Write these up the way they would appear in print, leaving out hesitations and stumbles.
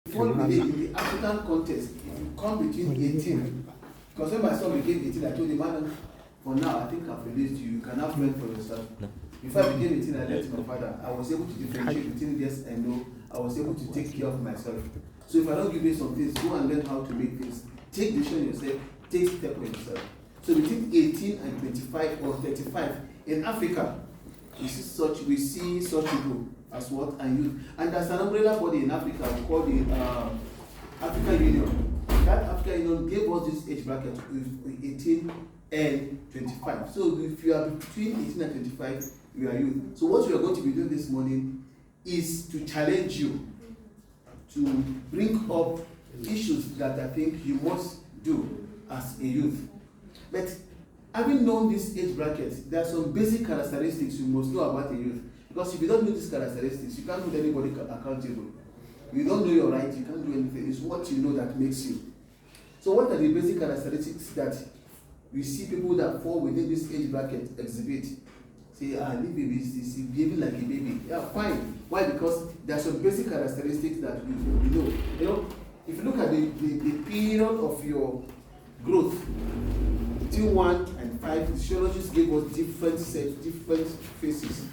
Before in the African context, if you come between 18, because when my son became 18, I told him, man, for now, I think I've released you. You can have friends for yourself. Before I became 18, I left my father. I was able to differentiate between yes and no. I was able to take care of myself. So if I don't give you some things, go and learn how to make things. Take decision yourself. Take step for yourself. So between 18 and 25 or 35 in Africa, we see such people as what and youth. And there's an umbrella body in Africa called the African Union. That African Union gave us this age bracket with 18 and 25. So if you are between 18 and 25, you are youth. So what we are going to be doing this morning is to challenge you to bring up issues that I think you must do as a youth. But having known this age bracket, there are some basic characteristics you must know about a youth. Because if you don't know these characteristics, you can't hold anybody accountable. You don't know your right, you can't do anything. It's what you know that makes you. So what are the basic characteristics that we see people that fall within this age bracket exhibit? Say, this baby is behaving like a baby. Yeah, fine. Why? Because there are some basic characteristics that we know. You know, if you look at the period of your growth, between 1 and 5, physiologists gave us different sets, different phases.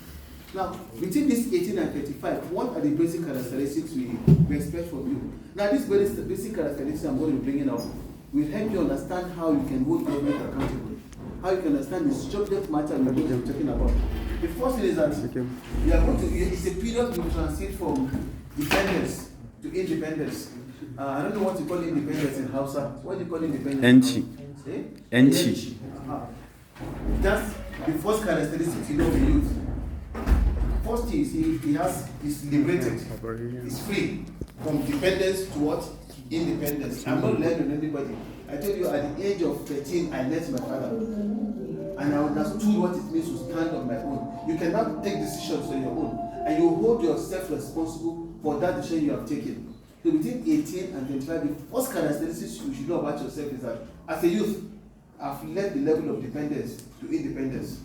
Now, between this 18 and 35, what are the basic characteristics we expect from you? Now, these basic characteristics I'm going to be bringing out will help you understand how you can hold government accountable, how you can understand the subject matter we're going to be talking about. The first thing is that we are going to, it's a period we transit from dependence to independence. I don't know what you call independence in Hausa. What do you call independence? Enchi. That's the first characteristic you know of the youth. First thing is liberated. He's free from dependence to what? Independence. I'm not relying on anybody. I tell you, at the age of 13, I left my father. And I understood what it means to stand on my own. You cannot take decisions on your own. And you hold yourself responsible for that decision you have taken. So between 18 and 25, the first characteristics you should know about yourself is that as a youth, I've left the level of dependence to independence.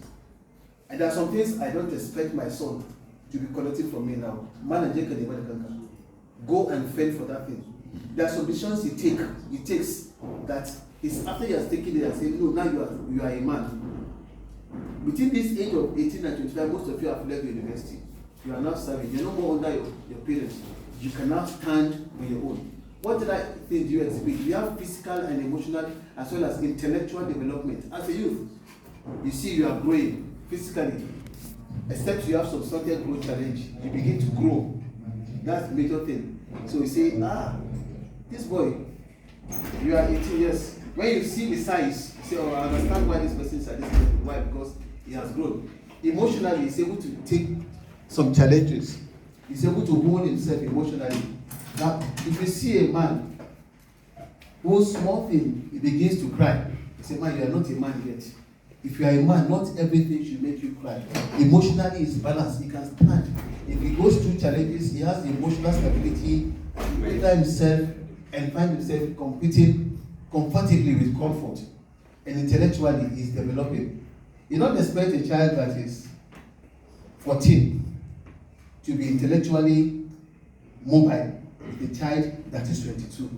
And there are some things I don't expect my son to be collecting from me now. Go and fend for that thing. There are some decisions he takes that is after he has taken it and said, no, now you are a man. Between this age of 18 and 25, most of you have left the university. You are not serving. You're no more under your parents. You cannot stand on your own. What other things do you exhibit? You have physical and emotional as well as intellectual development. As a youth, you see you are growing physically. Except you have some certain growth challenge. You begin to grow. That's the major thing. So you say, this boy, you are 18 years. When you see the size, you say, I understand why this person is at this level. Why? Because he has grown. Emotionally, he's able to take some challenges. He's able to hold himself emotionally. Now, if you see a man whose small thing, he begins to cry, you say, man, you are not a man yet. If you are a man, not everything should make you cry. Emotionally, he's balanced. He can stand. If he goes through challenges, he has the emotional stability to better himself and find himself competing comfortably with comfort. And intellectually, he's developing. You don't expect a child that is 14 to be intellectually mobile with a child that is 22.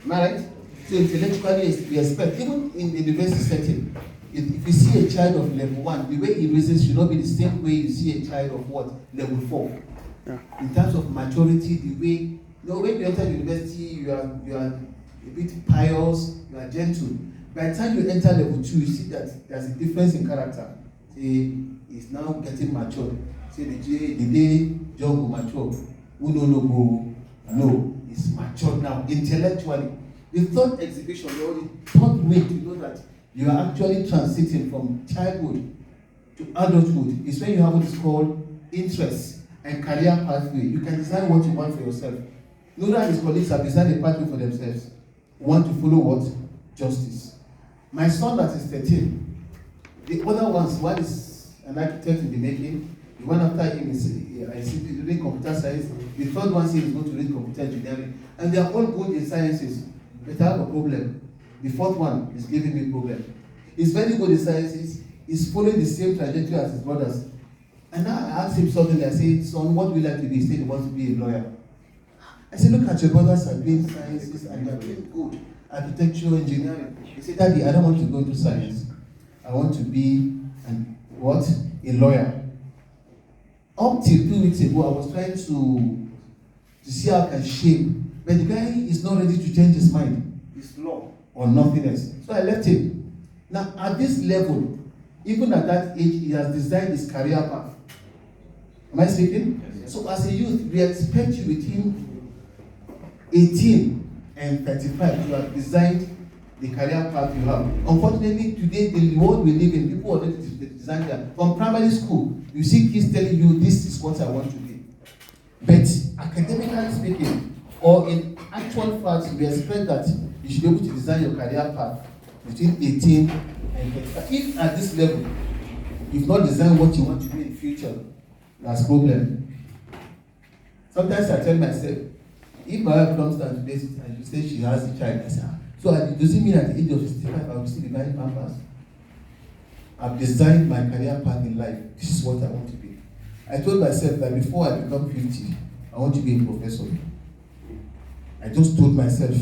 Am I right? So intellectually, we expect, even in the university setting, if you see a child of level 1, the way he reasons should not be the same way you see a child of what? Level 4. Yeah. In terms of maturity, the way, when you enter university, you are a bit pious, you are gentle. By the time you enter level 2, you see that there's a difference in character. Say, he's now getting matured. Say, the day John will mature, no, he's matured now, intellectually. The third exhibition, or the third way to know that you are actually transiting from childhood to adulthood is when you have what is called interest and career pathway. You can design what you want for yourself. Noah and his colleagues have designed a pathway for themselves. Want to follow what? Justice. My son that is 13, the other one is an architect in the making. The one after him is doing computer science. The third one says he's going to read computer engineering. And they are all good in sciences. But I have a problem. The fourth one is giving me a problem. He's very good in sciences. He's following the same trajectory as his brothers. And now I asked him something. I said, son, what would you like to be? He said he wants to be a lawyer. I said, look at your brothers are doing sciences and they are doing good. Architectural engineering. He said, Daddy, I don't want to go into science. I want to be a lawyer. Up till 2 weeks ago, I was trying to see how I can shape. But the guy is not ready to change his mind. It's law or nothing else. So I left him. Now, at this level, even at that age, he has designed his career path. Am I speaking? Yes. So as a youth, we expect you between 18 and 35 to have designed the career path you have. Unfortunately, today, the world we live in, people already design that. From primary school, you see kids telling you, this is what I want to be. But academically speaking, or in actual fact, we expect that you should be able to design your career path between 18 and 35. If at this level, you've not designed what you want to be in the future, that's a problem. Sometimes I tell myself, if my wife comes down to this and she says she has a child, I say, so does it mean at the age of 65 I will still be buying Pampers? I've designed my career path in life. This is what I want to be. I told myself that before I become 50, I want to be a professor. I just told myself.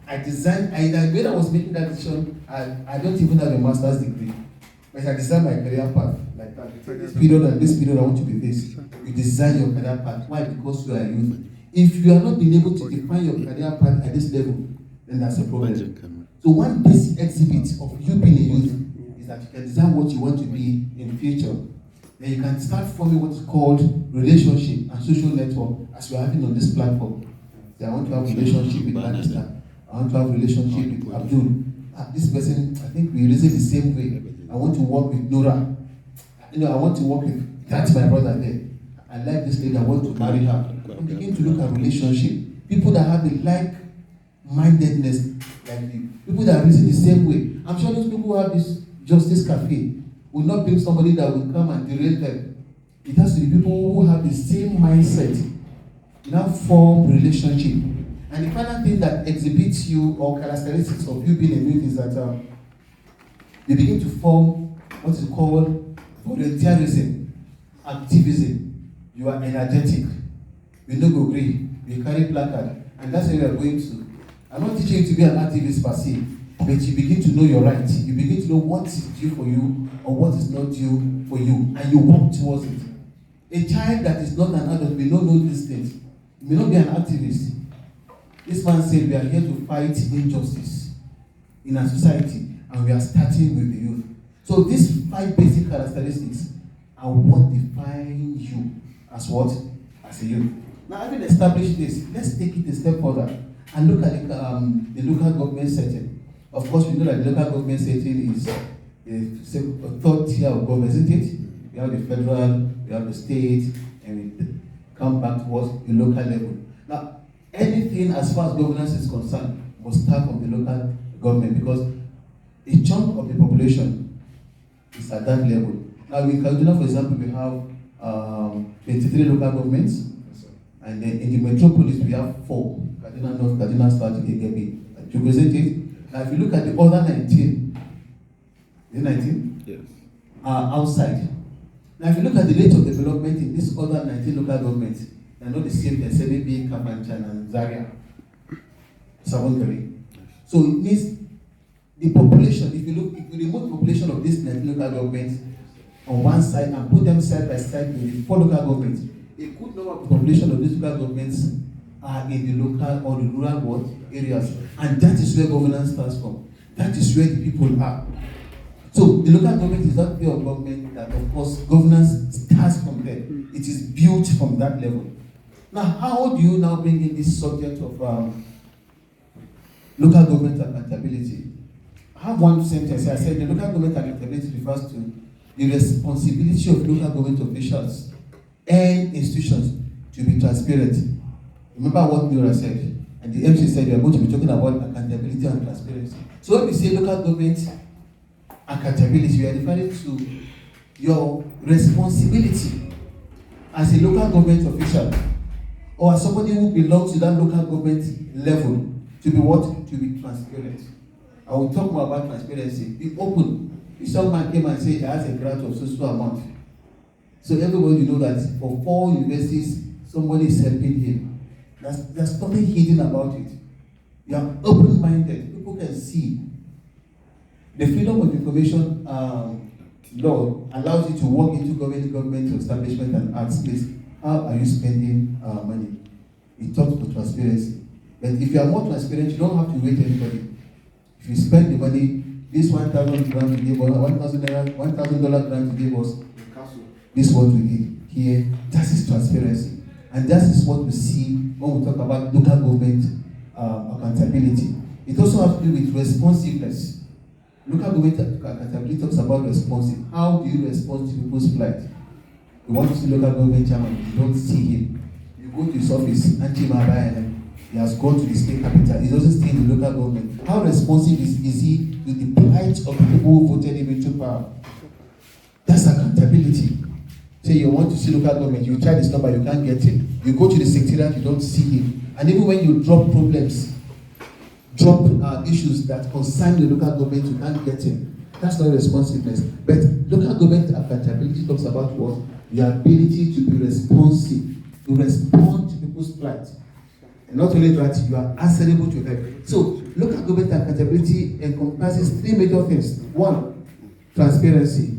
I designed, when I was making that decision, I don't even have a master's degree. But I designed my career path like that. This period and this period I want to be this. You design your career path. Why? Because you are youth. If you are not being able to define your career path at this level, then that's a problem. So one basic exhibit of you being a youth is that you can design what you want to be in the future. Then you can start forming what is called relationship and social network as we are having on this platform. So I want to have a relationship with Pakistan. I want to have a relationship with Abdul. This person, I think we reason the same way. I want to work with Nora. I want to work with, that's my brother there. I like this lady, I want to marry her. And begin to look at relationship. People that have the like-mindedness like you. People that reason the same way. I'm sure those people who have this Justice Cafe will not bring somebody that will come and derail them. It has to be people who have the same mindset. You now form relationship. And the final thing that exhibits you or characteristics of you being a youth is that you begin to form what is called volunteerism, activism. You are energetic. You don't go green. You carry placard. And that's where we are going to. I'm not teaching you to be an activist per se, but you begin to know your rights. You begin to know what is due for you or what is not due for you. And you walk towards it. A child that is not an adult may not know these things. He may not be an activist. This man said we are here to fight injustice in our society, and we are starting with the youth. So these 5 basic characteristics are what define you as what? As a youth. Now, having established this, let's take it a step further and look at the local government setting. Of course, we know that the local government setting is a third tier of government, isn't it? We have the federal, we have the state, and we come back towards the local level. Now, anything as far as governance is concerned must start from the local government because a chunk of the population is at that level. Now, in Kaduna, for example, we have 23 local governments, and then in the metropolis, we have 4. Kaduna North, Kaduna South, Igebe. To present it, now if you look at the other 19, is it 19? Yes. Outside. Now, if you look at the rate of development in this other 19 local governments, they're not the same as Sebebi, Kafanchan, and Zaria, Savongari. So it means the population, if you remove the population of these 19 local governments on one side and put them side by side with the 4 local governments, a good number of the population of these local governments are in the local or the rural areas. And that is where governance starts from. That is where the people are. So the local government is not pure government that, of course, governance starts from there. It is built from that level. Now, how do you now bring in this subject of local government accountability? I have one sentence. I said the local government accountability refers to the responsibility of local government officials and institutions to be transparent. Remember what Nora said, and the MC said we are going to be talking about accountability and transparency. So when we say local government accountability, we are referring to your responsibility as a local government official or as somebody who belongs to that local government level to be what? To be transparent. I will talk more about transparency. Be open. If someone came and said he has a grant of so amount, so everybody know that for 4 universities, somebody is helping him. There's nothing hidden about it. You are open-minded. People can see. The Freedom of Information law allows you to walk into government establishment and ask this: how are you spending money? It talks for transparency. But if you are more transparent, you don't have to wait anybody. If you spend the money, this 1,000 grant you gave us, $1,000 grant you gave us, this is what we did here. That is transparency. And that is what we see when we talk about local government accountability. It also has to do with responsiveness. Local government accountability talks about responsive. How do you respond to people's plight? You want to see local government chairman, you don't see him. You go to his office, Anchi Mabayana, he has gone to the state capital, he doesn't stay in the local government. How responsive is he to the plight of the people who voted him into power? That's accountability. Say you want to see local government, you try this number, you can't get it. You go to the secretariat, you don't see him. And even when you drop problems, issues that concern the local government, you can't get him. That's not responsiveness. But local government accountability talks about what? Your ability to be responsive, to respond to people's plight. And not only that, you are answerable to them. So, local government accountability encompasses three major things. 1, transparency.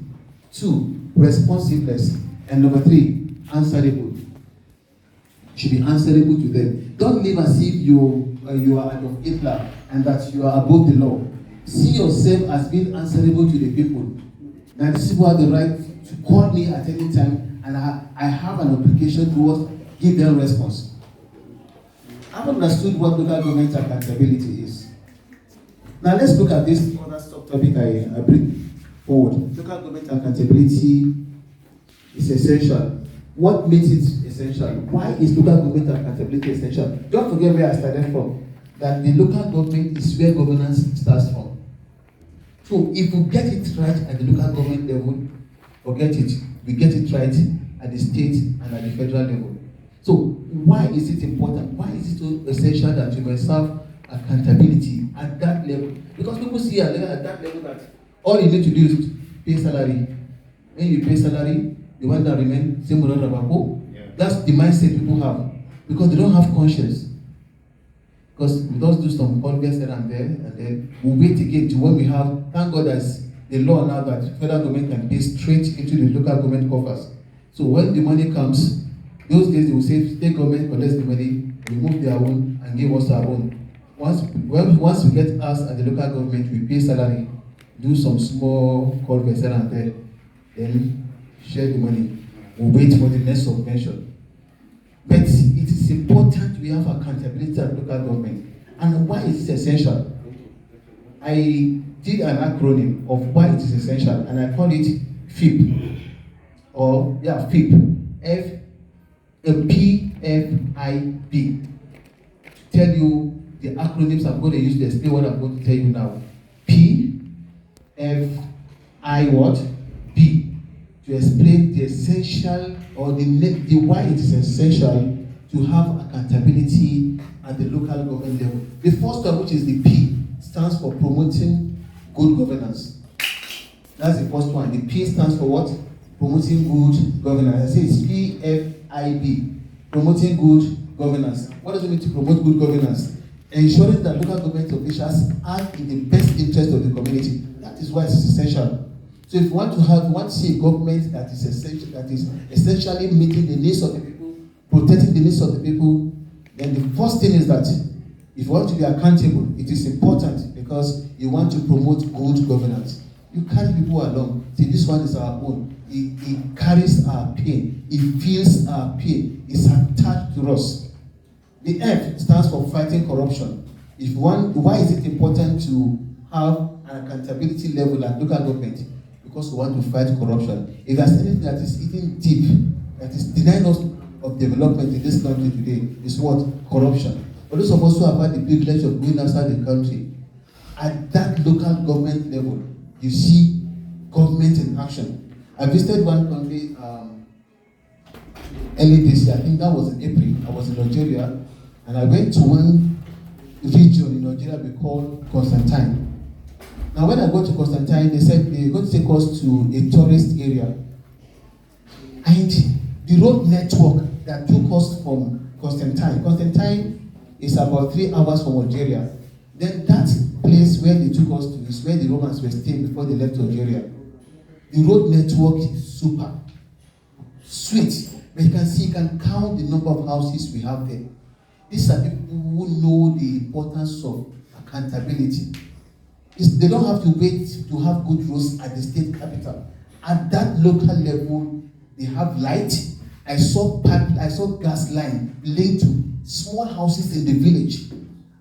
2, responsiveness. And number 3, answerable. You should be answerable to them. Don't live as if you are Adolf Hitler and that you are above the law. See yourself as being answerable to the people. Now, these people have the right to call me at any time, and I have an obligation towards give them response. I've understood what local government accountability is. Now let's look at this other subtopic I bring forward. Local government accountability is essential. What makes it essential? Why is local government accountability essential? Don't forget where I started from. That the local government is where governance starts from. So if we get it right at the local government level, forget it. We get it right at the state and at the federal level. So why is it important? Why is it so essential that you must have accountability at that level? Because people see at that level that all you need to do is pay salary. When you pay salary, the one that remains, same with that's the mindset people have. Because they don't have conscience. Because we just do some converse here and there, and then we wait again to when we have, thank God there's the law now that federal government can pay straight into the local government coffers. So when the money comes, those days they will say state government collects the money, remove their own and give us our own. Once we get us at the local government, we pay salary, do some small converse here and there, then share the money. We'll wait for the next subvention. But it is important we have accountability at local government. And why is it essential? I did an acronym of why it is essential, and I call it FIP. FIP. PFIP. To tell you the acronyms I'm going to use to explain what I'm going to tell you now. P, F, I what? B. To explain the essential or the why it is essential to have accountability at the local government level. The first one, which is the P, stands for promoting good governance. That's the first one. The P stands for what? Promoting good governance. I say it's PFIB. Promoting good governance. What does it mean to promote good governance? Ensuring that local government officials act in the best interest of the community. That is why it's essential. So if you want to see a government that is essentially meeting the needs of the people, protecting the needs of the people, then the first thing is that if you want to be accountable, it is important because you want to promote good governance. You carry people along. See, this one is our own. It carries our pain. It feels our pain. It's attached to us. The F stands for fighting corruption. Why is it important to have an accountability level at local government? Because we want to fight corruption. If there's anything that is eating deep, that is denying us of development in this country today, is what? Corruption. But those of us who have had the privilege of going outside the country, at that local government level, you see government in action. I visited one country early this year. I think that was in April. I was in Nigeria, and I went to one region in Nigeria we call Constantine. Now, when I got to Constantine, they said they're going to take us to a tourist area. And the road network that took us from Constantine. Constantine is about 3 hours from Algeria. Then that place where they took us to is where the Romans were staying before they left Algeria. The road network is super sweet, but you can see, you can count the number of houses we have there. These are people who know the importance of accountability. They don't have to wait to have good roads at the state capital. At that local level, they have light. I saw gas line linked to small houses in the village.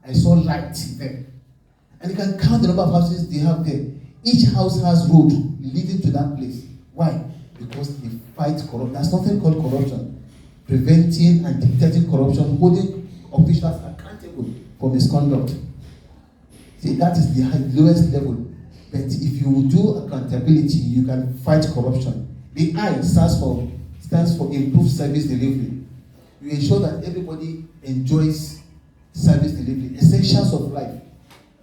I saw light there. And you can count the number of houses they have there. Each house has road leading to that place. Why? Because they fight corruption. There's nothing called corruption. Preventing and detecting corruption, holding officials accountable for misconduct. See, that is the lowest level. But if you do accountability, you can fight corruption. The I stands for improved service delivery. You ensure that everybody enjoys service delivery, essentials of life.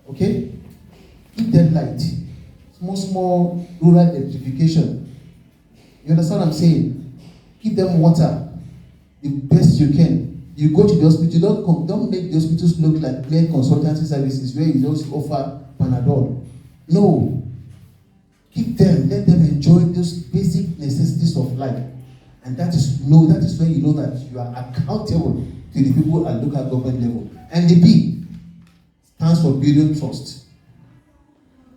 Okay? Keep them light. Small rural electrification. You understand what I'm saying? Give them water the best you can. You go to the hospital, don't make the hospitals look like mere consultancy services where you just offer Panadol. No. Keep them, let them enjoy those basic necessities of life. And that is when you know that you are accountable to the people at local government level. And the B stands for building trust.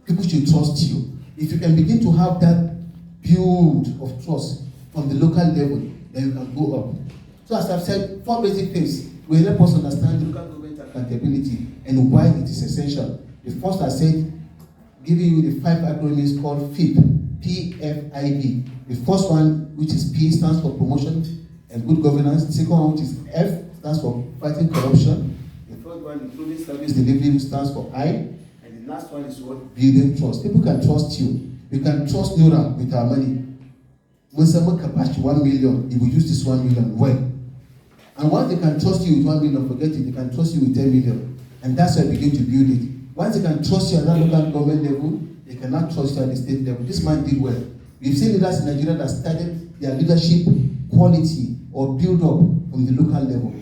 People should trust you. If you can begin to have that build of trust from the local level, then you can go up. So as I've said, 4 basic things will help us understand local government accountability and why it is essential. The first I said, giving you the 5 acronyms called FIP, P-F-I-B. The first one, which is P, stands for promotion and good governance. The second one, which is F, stands for fighting corruption. The third one, improving service delivery, which stands for I. And the last one is what? Building trust. People can trust you. You can trust Nura with our money. When someone can pass you 1 million, he will use this 1 million well. And once they can trust you with 1 million, forget it, they can trust you with 10 million. And that's why I begin to build it. Once they can trust you at that local government level, they cannot trust you at the state level. This man did well. We've seen leaders in Nigeria that started their leadership quality or build up from the local level.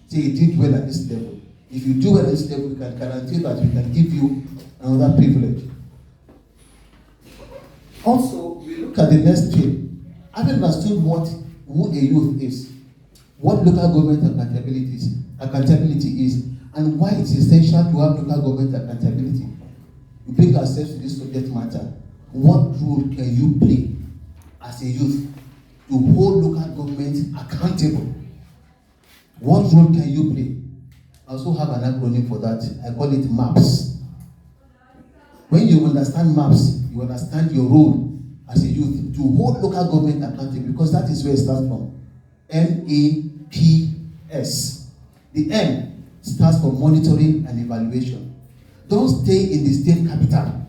Say he did well at this level. If you do well at this level, we can guarantee that we can give you another privilege. Also, we look at the next thing. Having understood who a youth is, what local government accountability is, and why it's essential to have local government accountability, we bring ourselves to this subject matter. What role can you play as a youth to hold local government accountable? What role can you play? I also have an acronym for that. I call it MAPS. When you understand MAPS, you understand your role as a youth to hold local government accountable, because that is where it starts from. MAPS. The M stands for monitoring and evaluation. Don't stay in the state capital.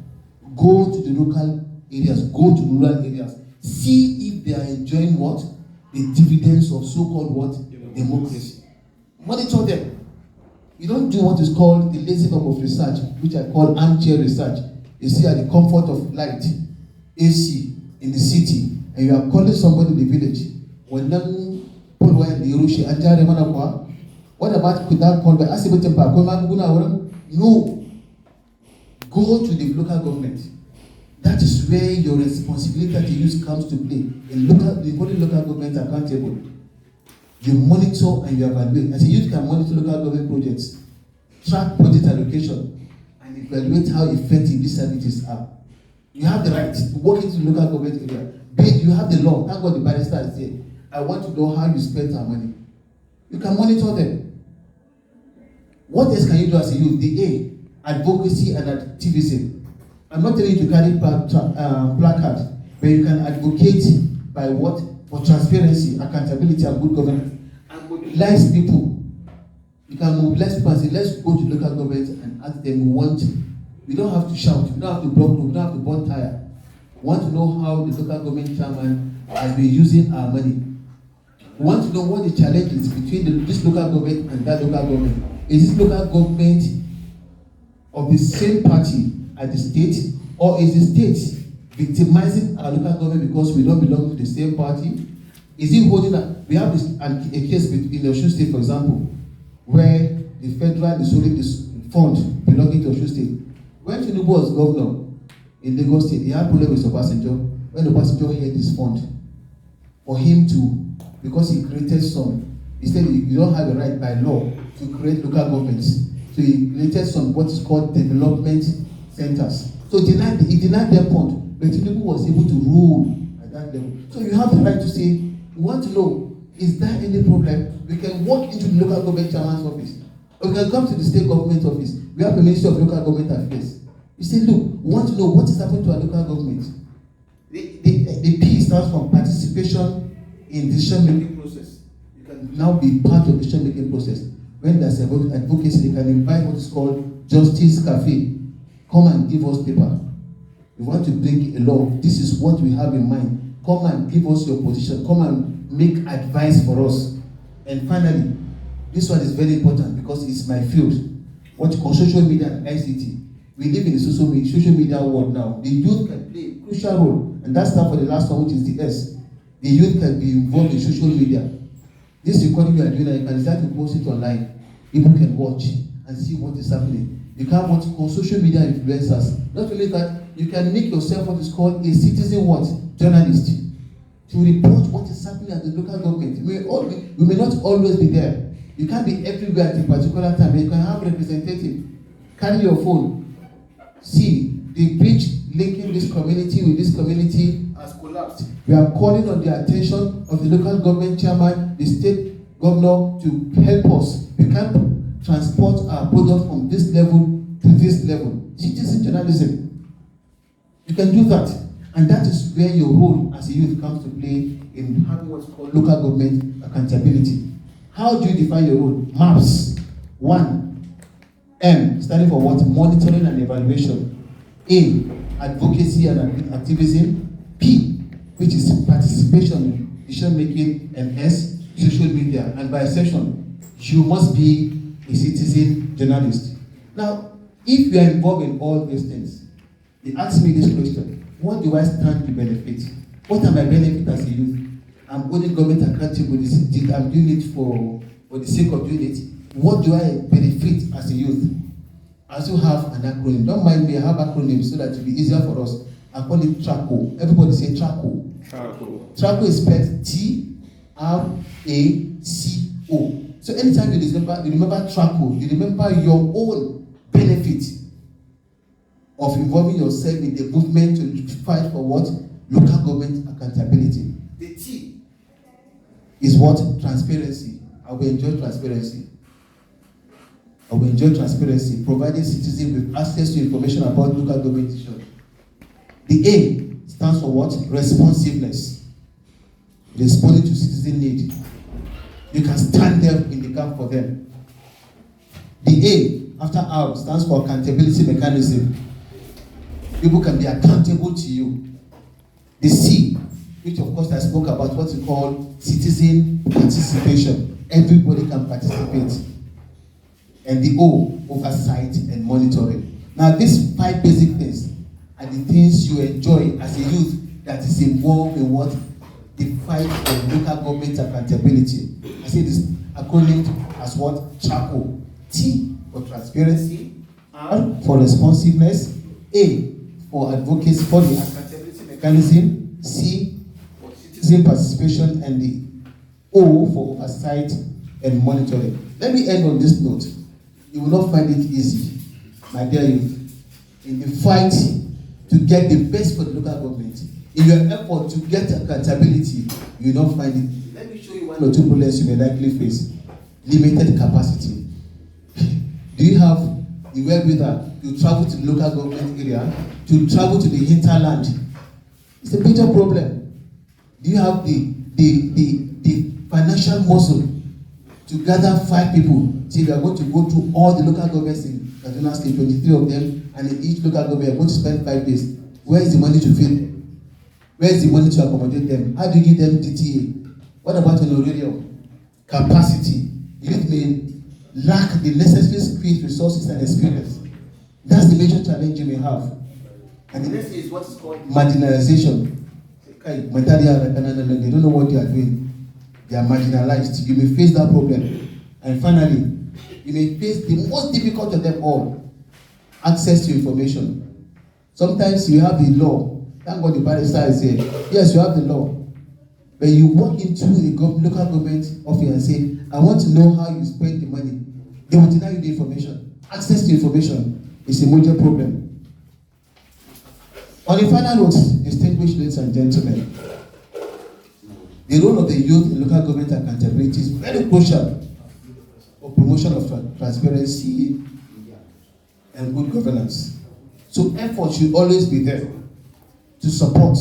Go to the local areas, go to rural areas. See if they are enjoying what? The dividends of so-called what? Democracy. Monitor them. You don't do what is called the lazy form of research, which I call armchair research. You see, at the comfort of light, AC in the city, and you are calling somebody in the village. When them what about could that call by No. Go to the local government. That is where your responsibility as a youth comes to play. The holding local government accountable. You monitor and you evaluate. As a youth can monitor local government projects, track project allocation, and evaluate how effective these services are. You have the right to walk into the local government area. You have the law. Thank God the barrister is here. I want to know how you spend our money. You can monitor them. What else can you do as a youth? The A, advocacy and activism. I'm not telling you to carry placards, but you can advocate by what? For transparency, accountability, and good governance. And mobilize people. You can mobilize people and say, let's go to local government and ask them we don't have to shout, we don't have to block, we don't have to burn tire. We want to know how the local government chairman has been using our money. We want to know what the challenge is between this local government and that local government. Is this local government of the same party at the state, or is the state victimizing our local government because we don't belong to the same party? Is it holding up? We have a case in the Osun State, for example, where the federal is holding this fund belonging to Osun State. When Tinubu was governor in Lagos State, he had problem with Obasanjo. When Obasanjo had this fund, for him to, because he created some, he said you don't have a right by law to create local governments. So he created some what is called development centers. So he denied their fund, but Tinubu was able to rule at that level. So you have the right to say, we want to know, is there any problem? We can walk into the local government chairman's office, or we can come to the state government office. We have the Ministry of Local Government Affairs. You say, look, we want to know what is happening to our local government. The P stands for participation in decision-making process. You can now be part of the decision-making process. When there's advocacy, they can invite what is called Justice Cafe. Come and give us paper. We want to bring a law. This is what we have in mind. Come and give us your position. Come and make advice for us. And finally, this one is very important because it's my field. What you call social media and ICT. We live in the social media world now. The youth can play a crucial role, and that's not for the last one, which is the S. The youth can be involved in social media. This recording you are doing, you can decide to post it online. People can watch and see what is happening. You can what call social media influencers. Not only that, you can make yourself what is called a citizen journalist to report what is happening at the local government. We may not always be there. You can't be everywhere at a particular time. You can have representative. Carry your phone. See, the bridge linking this community with this community has collapsed. We are calling on the attention of the local government chairman, the state governor to help us. We can't transport our product from this level to this level. Citizen journalism. You can do that. And that is where your role as a youth comes to play in having what's called local government accountability. How do you define your role? MAPS. 1. M, standing for what? Monitoring and evaluation. A, advocacy and activism. P, which is participation in decision making. And S, social media. And by exception, you must be a citizen journalist. Now, if you are involved in all these things, they ask me this question: what do I stand to benefit? What are my benefits as a youth? I'm holding government accountable. I'm doing it for the sake of doing it. What do I benefit as a youth? I also have an acronym. Don't mind me, I have acronyms so that it will be easier for us. I call it TRACO. Everybody say TRACO. TRACO. TRACO is spelled TRACO. So anytime you remember TRACO, you remember your own benefit of involving yourself in the movement to fight for what? Local government accountability. The T is what? Transparency. I will enjoy transparency. I will enjoy transparency, providing citizens with access to information about local government issues. The A stands for what? Responsiveness. Responding to citizen need. You can stand there in the gap for them. The A, after R, stands for accountability mechanism. People can be accountable to you. The C, which of course I spoke about, what we call citizen participation. Everybody can participate. And the O, oversight and monitoring. Now, these 5 basic things are the things you enjoy as a youth that is involved in what? The fight for local government accountability. I say this acronym as what? TRACO. T for transparency, R for responsiveness, A for advocacy for the accountability mechanism, C for citizen participation, and the O for oversight and monitoring. Let me end on this note. You will not find it easy, my dear youth, in the fight to get the best for the local government. In your effort to get accountability, you will not find it. Let me show you 1 or 2 problems you may likely face. Limited capacity. Do you have the wherewithal to travel to the local government area, to travel to the hinterland? It's a major problem. Do you have the financial muscle to gather 5 people? See, we are going to go through all the local governments in Kaduna State, 23 of them, and in each local government, we are going to spend 5 days. Where is the money to feed them? Where is the money to accommodate them? How do you give them DTA? What about honorarium? Capacity. Youth may lack the necessary skills, resources, and experience. That's the major challenge you may have. And the next is what is called marginalization. They don't know what they are doing. They are marginalized. You may face that problem. And finally, you may face the most difficult of them all, access to information. Sometimes you have the law. Thank God the barrister is here. Yes, you have the law. But you walk into a local government office and say, I want to know how you spend the money. They will deny you the information. Access to information is a major problem. On the final note, distinguished ladies and gentlemen, the role of the youth in local government accountability is very crucial for promotion of transparency and good governance. So effort should always be there to support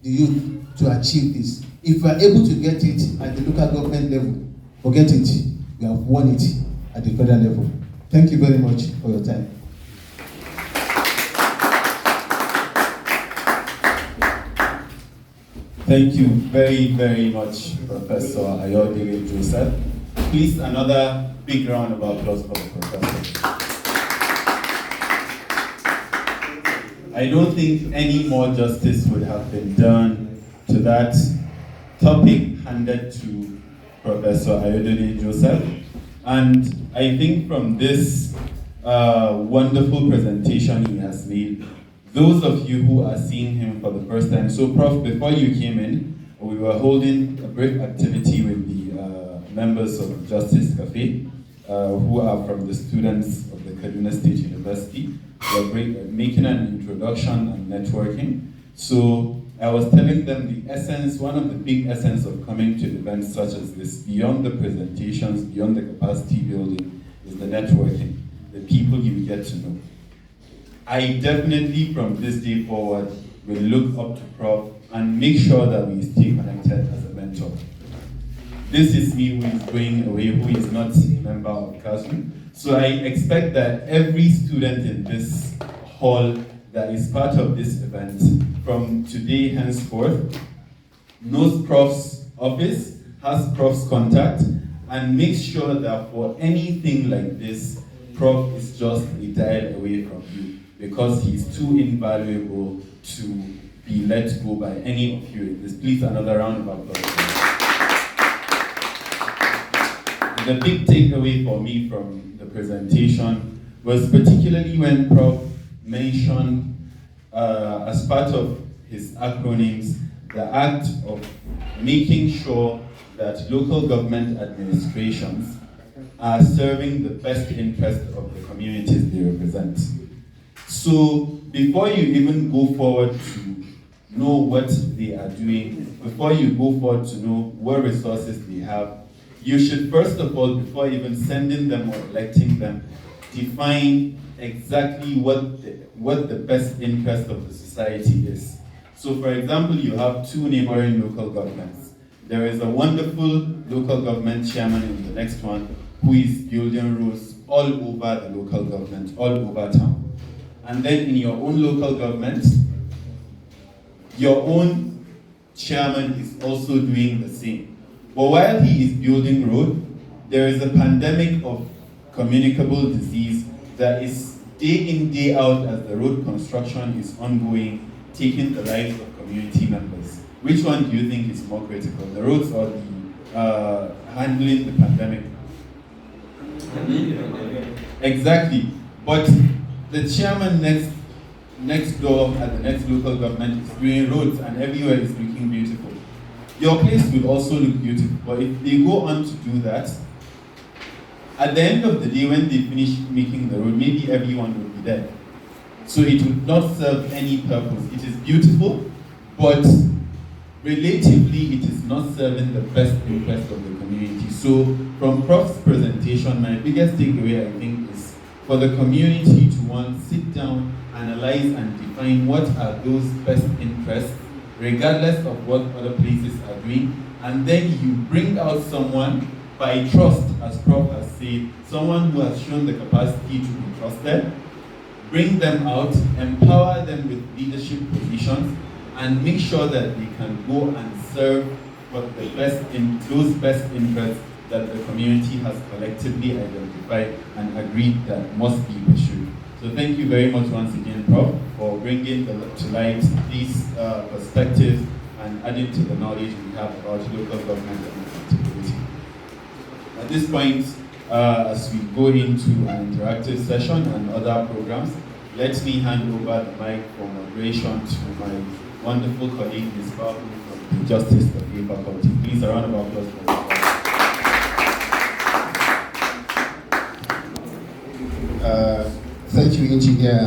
the youth to achieve this. If we are able to get it at the local government level, forget it, we have won it at the federal level. Thank you very much for your time. Thank you very, very much, Professor Ayodele Joseph. Please, another big round of applause for the professor. I don't think any more justice would have been done to that topic handed to Professor Ayodele Joseph. And I think from this wonderful presentation he has made, those of you who are seeing him for the first time, so Prof, before you came in, we were holding a brief activity with the members of Justice Cafe, who are from the students of the Kaduna State University. We're making an introduction and networking. So I was telling them the essence, one of the big essence of coming to events such as this, beyond the presentations, beyond the capacity building, is the networking, the people you get to know. I definitely, from this day forward, will look up to Prof and make sure that we stay connected as a mentor. This is me who is going away, who is not a member of CASU. So I expect that every student in this hall that is part of this event, from today henceforth, knows Prof's office, has Prof's contact, and makes sure that for anything like this, Prof is just a dial away from you, because he's too invaluable to be let go by any of you in this. Please, another round of applause. The big takeaway for me from the presentation was particularly when Prof mentioned, as part of his acronyms, the act of making sure that local government administrations are serving the best interest of the communities they represent. So before you even go forward to know what they are doing, before you go forward to know what resources they have, you should first of all, before even sending them or electing them, define exactly what the best interest of the society is. So for example, you have two neighboring local governments. There is a wonderful local government chairman in the next one who is building roads all over the local government, all over town. And then in your own local government, your own chairman is also doing the same. But while he is building road, there is a pandemic of communicable disease that is day in, day out as the road construction is ongoing, taking the lives of community members. Which one do you think is more critical, the roads or the handling the pandemic? Exactly. But the chairman next door at the next local government is doing roads and everywhere is looking beautiful. Your place will also look beautiful, but if they go on to do that, at the end of the day, when they finish making the road, maybe everyone will be there. So it would not serve any purpose. It is beautiful, but relatively it is not serving the best interest of the community. So from Prof's presentation, my biggest takeaway, I think, is for the community to, one, sit down, analyze and define what are those best interests, regardless of what other places are doing, and then you bring out someone by trust, as Prof has said, someone who has shown the capacity to be trusted, bring them out, empower them with leadership positions, and make sure that they can go and serve what the those best interests that the community has collectively identified and agreed that must be pursued. So thank you very much once again, Prof, for bringing to light these perspectives and adding to the knowledge we have about local government and accountability. At this point, as we go into an interactive session and other programs, let me hand over the mic for moderation to my wonderful colleague, Ms. Babu from the Justice Studies Faculty. Please, a round of applause for her. Thank you, Engineer